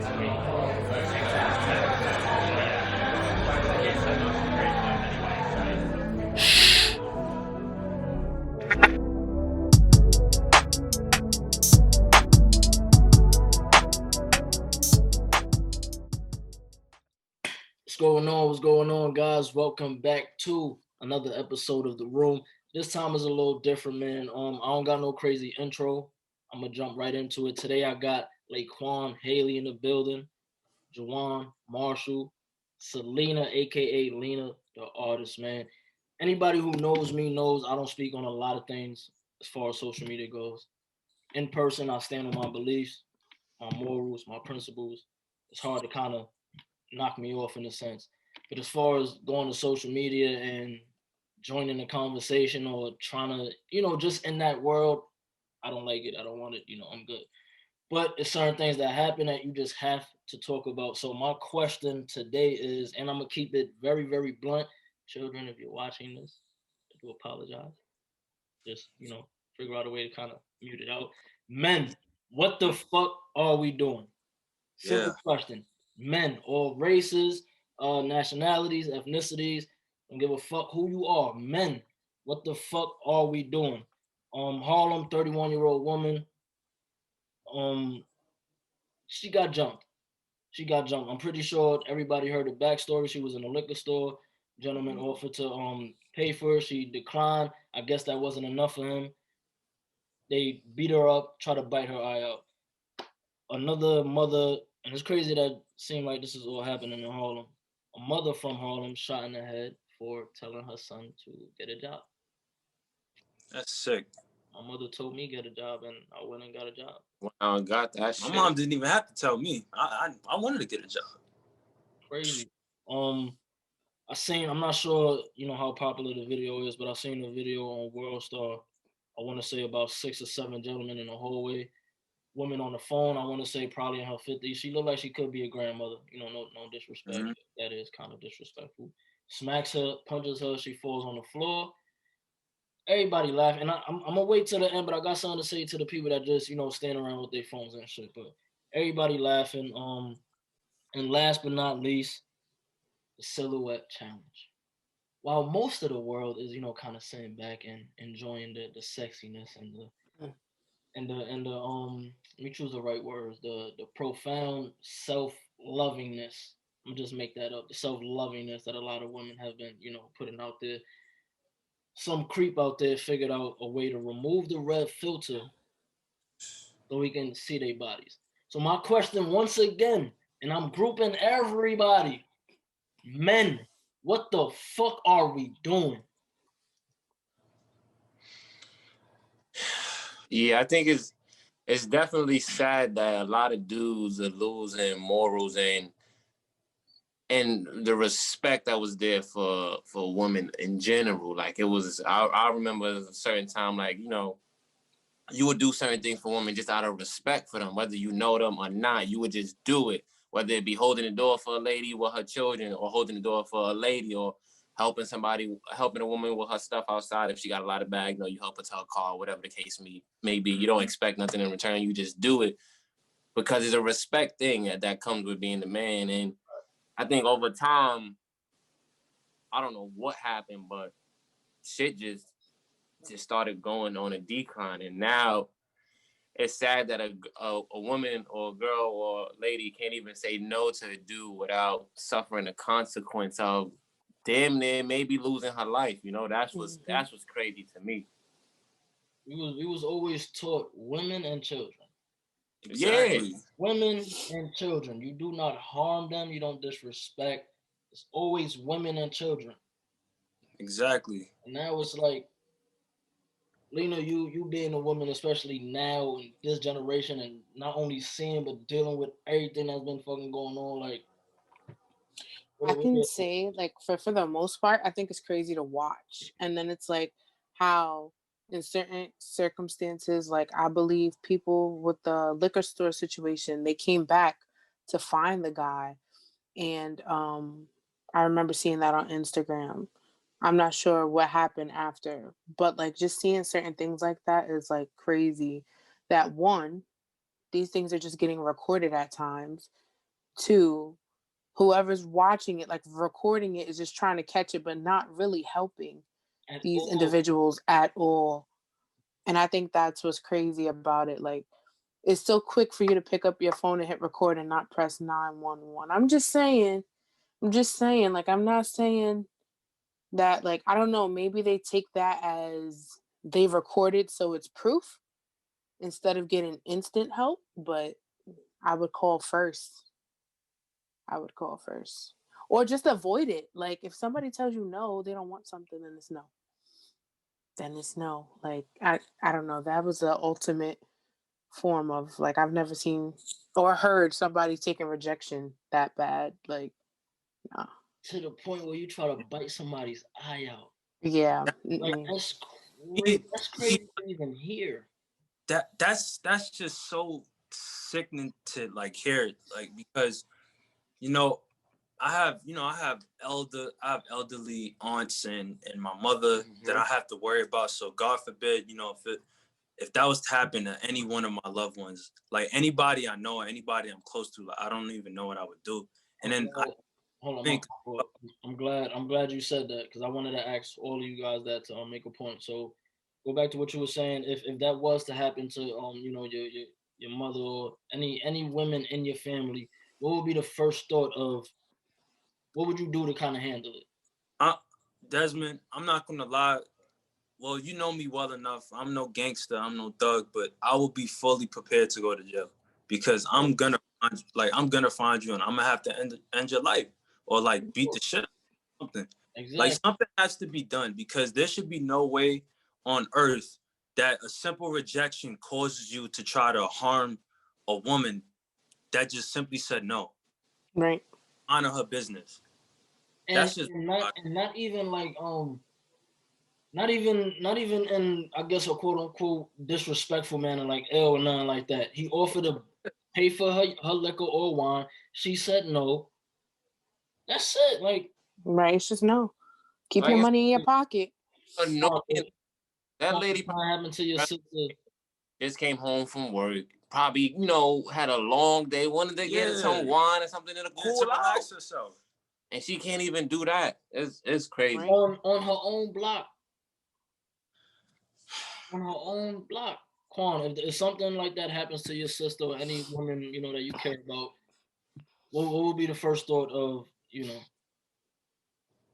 What's going on? What's going on, guys? Welcome back to another episode of The Room. This time is a little different, man. I don't got no crazy intro. I'm gonna jump right into it. Today I got Laquan, Haley in the building, Juwan, Marshall, Selena, aka Lena, the artist, man. Anybody who knows me knows I don't speak on a lot of things as far as social media goes. In person, I stand on my beliefs, my morals, my principles. It's hard to kind of knock me off in a sense. But as far as going to social media and joining the conversation or trying to, just in that world, I don't like it. I don't want it. I'm good. But it's certain things that happen that you just have to talk about. So my question today is, and I'm gonna keep it very, very blunt. Children, if you're watching this, I do apologize. Just, figure out a way to kind of mute it out. Men, what the fuck are we doing? Simple question. Men, all races, nationalities, ethnicities, don't give a fuck who you are. Men, what the fuck are we doing? Harlem, 31-year-old woman. She got jumped. I'm pretty sure everybody heard the backstory. She was in a liquor store. Gentleman offered to pay for her. She declined. I guess that wasn't enough for him. They beat her up, try to bite her eye out. Another mother, and it's crazy that seemed like this is all happening in Harlem. A mother from Harlem shot in the head for telling her son to get a job. That's sick. My mother told me get a job, and I went and got a job. Well, I got that shit. My mom didn't even have to tell me. I wanted to get a job. Crazy. I'm not sure, how popular the video is, but I seen the video on World Star. I want to say about 6 or 7 gentlemen in the hallway. Woman on the phone, I want to say probably in her 50s. She looked like she could be a grandmother. No disrespect. Mm-hmm. That is kind of disrespectful. Smacks her, punches her, she falls on the floor. Everybody laughing. And I'm gonna wait till the end, but I got something to say to the people that just, stand around with their phones and shit. But everybody laughing. And last but not least, the silhouette challenge. While most of the world is, kind of sitting back and enjoying the sexiness and the let me choose the right words, the profound self-lovingness. I'm just make that up. The self-lovingness that a lot of women have been, putting out there. Some creep out there figured out a way to remove the red filter so we can see their bodies. So my question once again, and I'm grouping everybody, men, what the fuck are we doing? Yeah, I think it's definitely sad that a lot of dudes are losing morals and the respect that was there for women in general. Like it was, I remember a certain time, like, you would do certain things for women just out of respect for them, whether you know them or not. You would just do it, whether it be holding the door for a lady with her children, or holding the door for a lady, or helping a woman with her stuff outside. If she got a lot of bags, you help her to her car, whatever the case may be. You don't expect nothing in return. You just do it because it's a respect thing that comes with being the man. And I think over time, I don't know what happened, but shit just started going on a decline. And now it's sad that a woman or a girl or a lady can't even say no to a dude without suffering the consequence of damn near maybe losing her life. That's what's crazy to me. We was always taught women and children. Exactly. Yeah. Women and children. You do not harm them. You don't disrespect. It's always women and children. Exactly. And now it's like, Lena, you being a woman, especially now in this generation, and not only seeing but dealing with everything that's been fucking going on, like I can say, like, for the most part, I think it's crazy to watch. And then it's like how in certain circumstances, like I believe people with the liquor store situation, they came back to find the guy. And I remember seeing that on Instagram. I'm not sure what happened after, but like just seeing certain things like that is like crazy. That one, these things are just getting recorded at times. Two, whoever's watching it, like recording it, is just trying to catch it, but not really helping these individuals at all. And I think that's what's crazy about it. Like, it's so quick for you to pick up your phone and hit record and not press 911. I'm just saying, like, I'm not saying that, like, I don't know, maybe they take that as they recorded, so it's proof instead of getting instant help, but I would call first. Or just avoid it. Like, if somebody tells you no, they don't want something, then it's no. Like, I don't know. That was the ultimate form of, like, I've never seen or heard somebody taking rejection that bad. Like, nah. To the point where you try to bite somebody's eye out. Yeah. Like, that's crazy. That's crazy to even hear. That's just so sickening to, like, hear it, like, because, you know, I have elderly aunts and my mother that I have to worry about. So God forbid, you know, if that was to happen to any one of my loved ones, like anybody I know, anybody I'm close to, like, I don't even know what I would do. And then hold on, I'm glad you said that, because I wanted to ask all of you guys that to make a point. So go back to what you were saying. If that was to happen to you know, your mother or any women in your family, what would be the first thought of, what would you do to kind of handle it? Desmond, I'm not gonna lie. Well, you know me well enough. I'm no gangster. I'm no thug, but I will be fully prepared to go to jail, because I'm gonna find you and I'm gonna have to end your life, or like beat the shit out of something. Exactly. Like, something has to be done, because there should be no way on earth that a simple rejection causes you to try to harm a woman that just simply said no. Right. Honor her business. And that's just not even like not even in, I guess, a quote unquote disrespectful manner, like ill or nothing like that. He offered to pay for her liquor or wine. She said no. That's it. Like, right, it's just no. Keep your money in your pocket. That lady happened to your sister. Just came home from work. Probably, you know, had a long day. Wanted to get some wine or something in a cool out. Herself. And she can't even do that. It's crazy. Right. On her own block. On her own block. Quan, if something like that happens to your sister or any woman, you know, that you care about, what would be the first thought of, you know,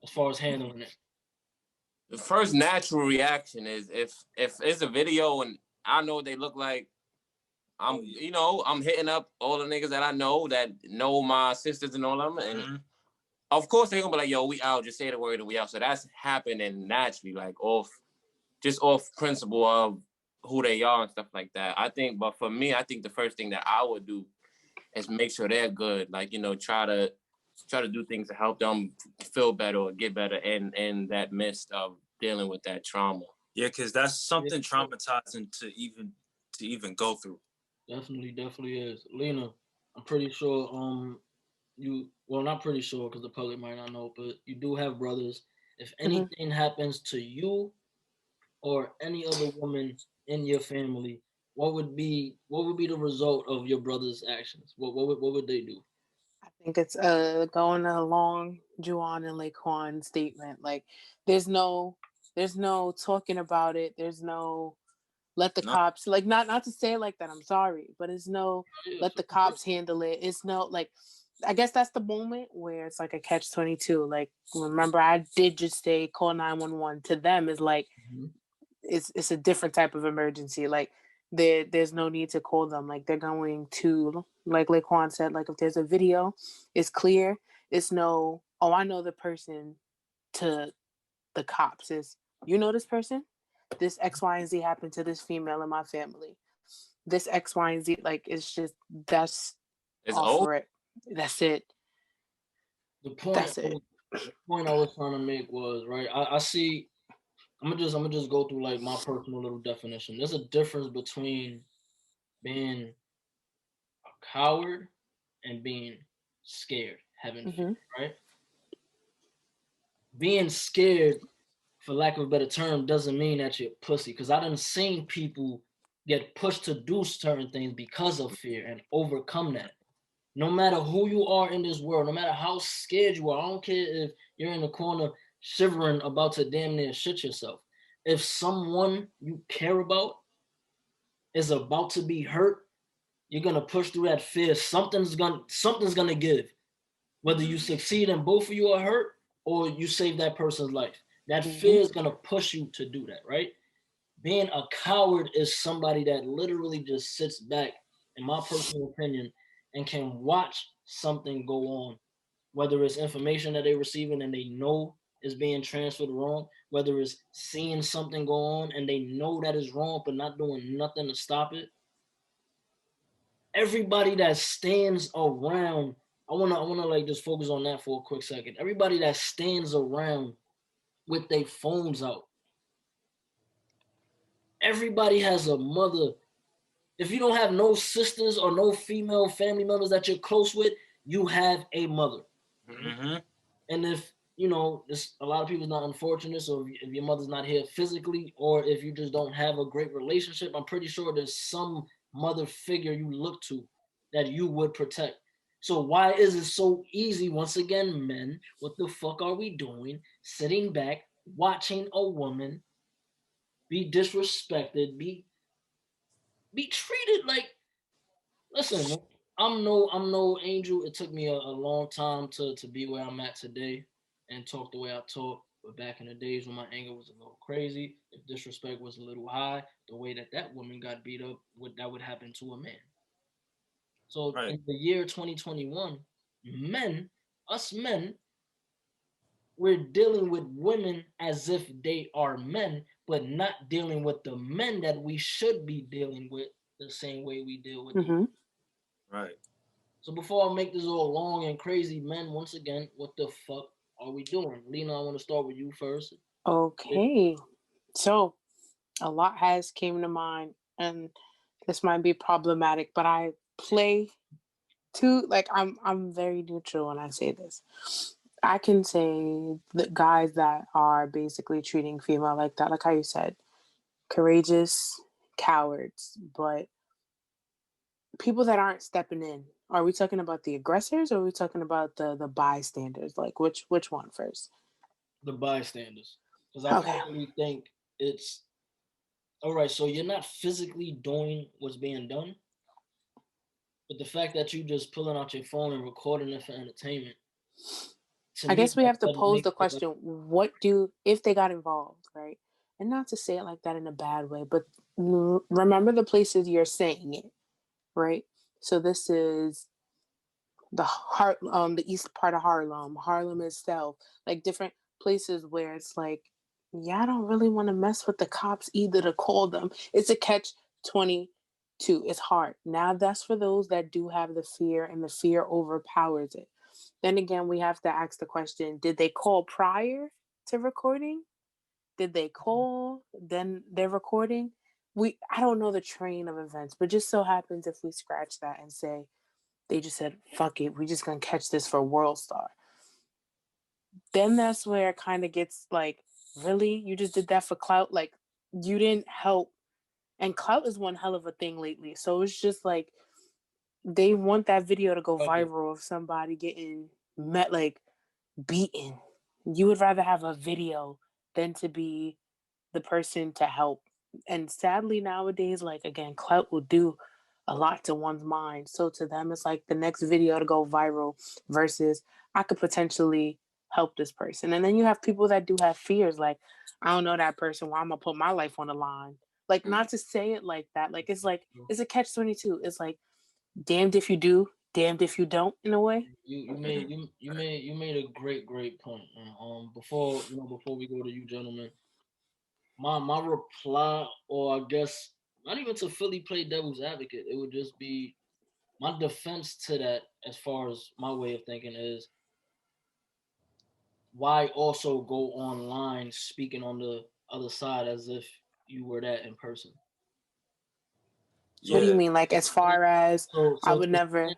as far as handling it? The first natural reaction is, if it's a video and I know what they look like, I'm hitting up all the niggas that I know that know my sisters and all of them, and of course they're gonna be like, yo, we out, just say the word and we out. So that's happening naturally, like off principle of who they are and stuff like that. I think, but for me, I think the first thing that I would do is make sure they're good. Like, you know, try to do things to help them feel better or get better in that midst of dealing with that trauma. Yeah, because that's something traumatizing to even go through. Definitely is. Lena, I'm pretty sure not pretty sure, because the public might not know, but you do have brothers. If anything happens to you or any other woman in your family, what would be the result of your brother's actions? What would they do? I think it's going along Juwan and Laquan statement. Like, there's no talking about it. There's no let the cops, like, not to say it like that, I'm sorry, but it's no let the cops handle it. It's no, like, I guess that's the moment where it's like a catch-22. Like, remember, I did just say call 911. To them is like, it's a different type of emergency. Like, there's no need to call them. Like, they're going to, like Laquan said, like, if there's a video, it's clear. It's no, oh, I know the person, to the cops is, you know this person? This X, Y, and Z happened to this female in my family. This X, Y, and Z, like, it's just, that's all for it. That's it. The point I was trying to make was, right, I see, I'm gonna just go through, like, my personal little definition. There's a difference between being a coward and being scared, having fear, right? Being scared, for lack of a better term, doesn't mean that you're pussy. Because I done seen people get pushed to do certain things because of fear and overcome that. No matter who you are in this world, no matter how scared you are, I don't care if you're in the corner shivering about to damn near shit yourself. If someone you care about is about to be hurt, you're gonna push through that fear. Something's gonna give. Whether you succeed and both of you are hurt or you save that person's life. That fear is gonna push you to do that, right? Being a coward is somebody that literally just sits back, in my personal opinion, and can watch something go on, whether it's information that they're receiving and they know is being transferred wrong, whether it's seeing something go on and they know that is wrong but not doing nothing to stop it. Everybody that stands around, I wanna like just focus on that for a quick second. Everybody that stands around with their phones out. Everybody has a mother. If you don't have no sisters or no female family members that you're close with, you have a mother. Mm-hmm. And if you know, this, a lot of people's not unfortunate, so if your mother's not here physically, or if you just don't have a great relationship, I'm pretty sure there's some mother figure you look to that you would protect. So why is it so easy? Once again, men, what the fuck are we doing? Sitting back, watching a woman be disrespected, be treated like, listen, I'm no angel. It took me a long time to be where I'm at today and talk the way I talk. But back in the days when my anger was a little crazy, if disrespect was a little high, the way that woman got beat up, that would happen to a man. So Right. in the year 2021, us men, we're dealing with women as if they are men, but not dealing with the men that we should be dealing with the same way we deal with them. Right. So before I make this all long and crazy, men, once again, what the fuck are we doing? Lena, I want to start with you first. Okay. So a lot has came to mind, and this might be problematic, but I play like I'm very neutral when I say this. I can say the guys that are basically treating female like that, like how you said, courageous cowards, but people that aren't stepping in. Are we talking about the aggressors, or are we talking about the bystanders? Like which one first? The bystanders, because I personally think it's all right. So you're not physically doing what's being done, but the fact that you just pulling out your phone and recording it for entertainment. I guess we have to pose the question: what do if they got involved, right? And not to say it like that in a bad way, but remember the places you're saying it, right? So this is the east part of Harlem itself, like different places where it's like, yeah, I don't really want to mess with the cops either to call them. It's a catch-22. It's hard. Now that's for those that do have the fear, and the fear overpowers it. Then again, we have to ask the question, did they call prior to recording? Did they call, then they're recording? I don't know the train of events, but just so happens if we scratch that and say, they just said, fuck it, we just gonna catch this for World Star. Then that's where it kind of gets like, really? You just did that for clout? Like, you didn't help. And clout is one hell of a thing lately. So it's just like, they want that video to go viral of somebody getting like beaten. You would rather have a video than to be the person to help. And sadly nowadays, like again, clout will do a lot to one's mind. So to them, it's like the next video to go viral versus I could potentially help this person. And then you have people that do have fears, like, I don't know that person, why I'm gonna put my life on the line. Like, not to say it like that. Like, it's a catch-22. It's like, damned if you do, damned if you don't, in a way. You made a great point. Before we go to you gentlemen, my reply, or I guess not even to fully play devil's advocate, it would just be my defense to that, as far as my way of thinking, is why also go online speaking on the other side as if you were that in person? So, what do you mean? Like, as far as I would never.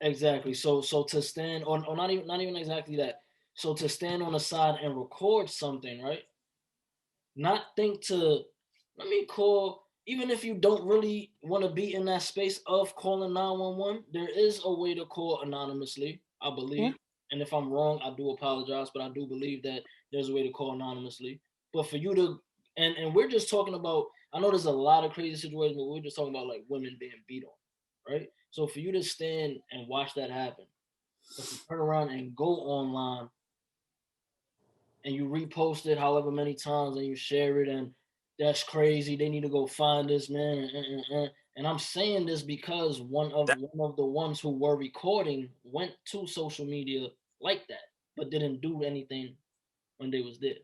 Exactly. So to stand on, or not even exactly that. So to stand on the side and record something, right? Not think to, let me call even if you don't really want to be in that space of calling 911, there is a way to call anonymously, I believe. Yeah. And if I'm wrong, I do apologize, but I do believe that there's a way to call anonymously. But for you to, and we're just talking about, I know there's a lot of crazy situations, but we're just talking about like women being beat on, right? So for you to stand and watch that happen, but to turn around and go online and you repost it however many times and you share it, and that's crazy. They need to go find this man. And I'm saying this because one of the ones who were recording went to social media like that, but didn't do anything when they was there.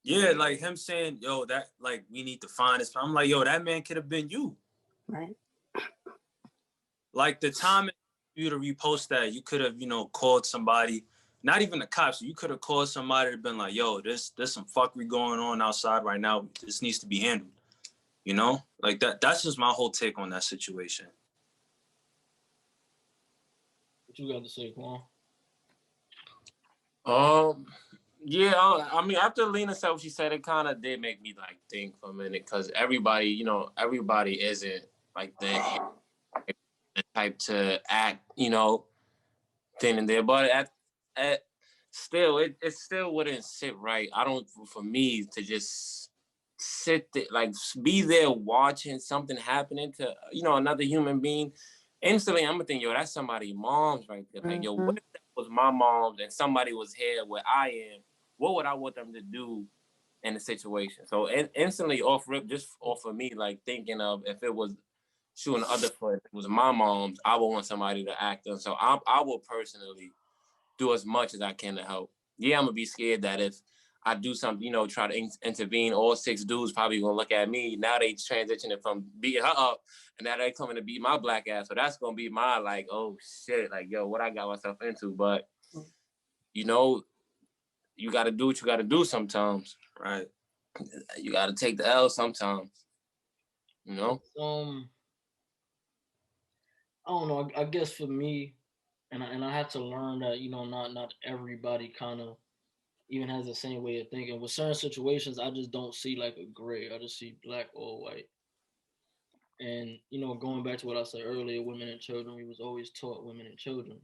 Yeah, like him saying, yo, that like we need to find this. I'm like, yo, that man could have been you. Right. Like the time for you to repost that, you could have, called somebody, not even the cops. You could have called somebody and been like, yo, there's some fuckery going on outside right now. This needs to be handled. Like that's just my whole take on that situation. What you got to say, Quan? Yeah, I mean, after Lena said what she said, it kind of did make me like think for a minute, because everybody isn't like the type to act, thing in there. But still, it still wouldn't sit right. For me to just sit there, like be there watching something happening to, another human being. Instantly, I'm gonna think, yo, that's somebody's mom's right there. Like, yo, what if that was my mom's and somebody was here where I am? What would I want them to do in the situation? So instantly off rip, just off of me, like thinking of if it was shooting the other foot, if it was my mom's, I would want somebody to act on. So I will personally do as much as I can to help. Yeah, I'm gonna be scared that if I do something, try to intervene, all 6 dudes probably gonna look at me. Now they transitioning from beating her up, and now they coming to beat my black ass. So that's gonna be my like, oh shit, like yo, what I got myself into. But you got to do what you got to do sometimes, right? You got to take the L sometimes, I don't know. I guess for me, and I had to learn that not everybody kind of even has the same way of thinking. With certain situations, I just don't see like a gray. I just see black or white. And going back to what I said earlier, women and children, we was always taught women and children.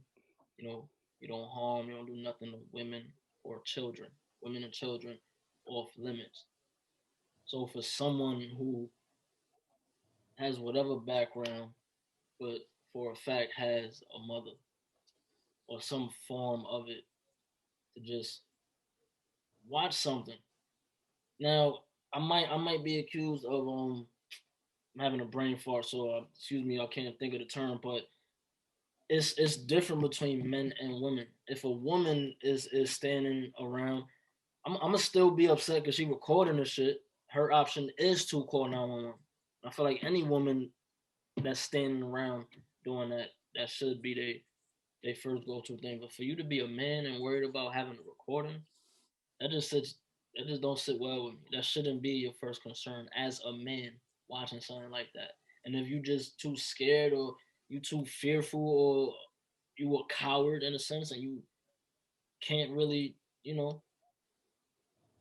You don't harm, you don't do nothing to women or children. Women and children off limits. So for someone who has whatever background, but for a fact has a mother or some form of it, to just watch something. Now, I might be accused of having a brain fart, so excuse me, I can't think of the term, but it's different between men and women. If a woman is standing around, I'm gonna still be upset because she recording the shit. Her option is to call 911. I feel like any woman that's standing around doing that, that should be they first go to thing. But for you to be a man and worried about having a recording, that just sits that just don't sit well with me. That shouldn't be your first concern as a man watching something like that. And if you just too scared or you too fearful or you a coward in a sense and you can't really,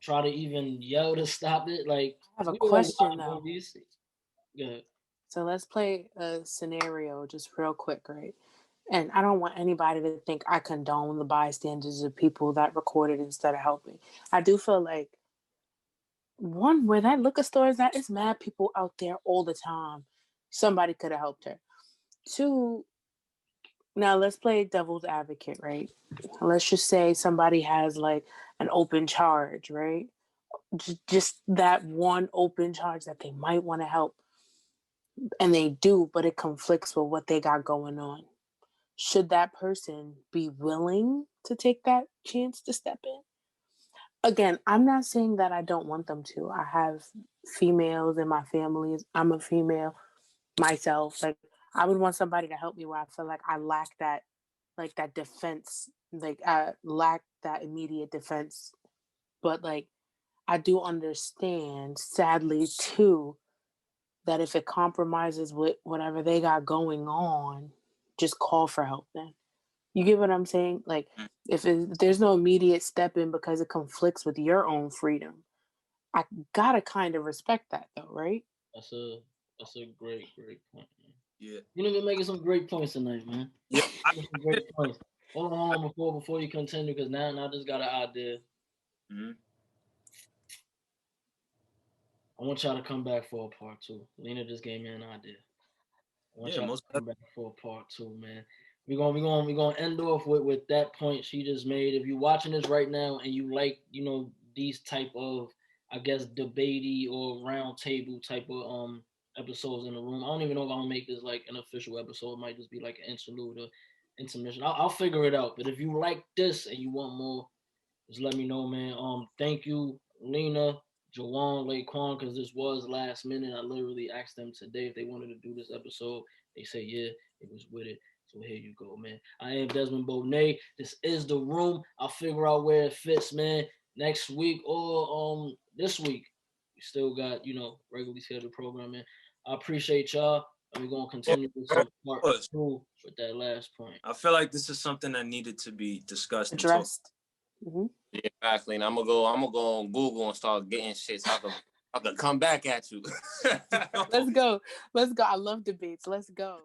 try to even yell to stop it, like I have a we all question watch though. movies. Good. So let's play a scenario just real quick, right? And I don't want anybody to think I condone the bystanders of people that recorded instead of helping. I do feel like one, where that liquor store is at, it's mad people out there all the time. Somebody could have helped her. Two, now let's play devil's advocate, right? Let's just say somebody has like an open charge, right? Just that one open charge that they might want to help. And they do, but it conflicts with what they got going on. Should that person be willing to take that chance to step in? Again, I'm not saying that I don't want them to. I have females in my family. I'm a female myself. Like, I would want somebody to help me where I feel like I lack that, like that defense, like I lack that immediate defense. But like, I do understand, sadly too, that if it compromises with whatever they got going on, just call for help then. You get what I'm saying? Like, if there's no immediate step in because it conflicts with your own freedom, I gotta kind of respect that though, right? That's a That's a great point, man. Yeah. You've been making some great points tonight, man. Yeah. Some great points. Hold on before you continue, because now I just got an idea. Mm-hmm. I want y'all to come back for a part 2. Lena just gave me an idea. I want y'all to come back for a part 2, man. We're gonna end off with that point she just made. If you're watching this right now and you like, these type of, I guess, debatey or round table type of episodes in the room. I don't even know if I'm gonna make this like an official episode. It might just be like an interlude or intermission. I'll figure it out. But if you like this and you want more, just let me know, man. Thank you, Lena, Juwan, Laquan, because this was last minute. I literally asked them today if they wanted to do this episode. They say yeah, it was with it. So here you go, man. I am Desmond Bonet. This is The Room. I'll figure out where it fits, man. Next week or this week. We still got, regularly scheduled programming. I appreciate y'all. And we're gonna continue with some part 2 with that last point. I feel like this is something that needed to be discussed, addressed. Mm-hmm. Yeah, exactly. And I'm gonna go on Google and start getting shit so I can come back at you. Let's go. I love debates. Let's go.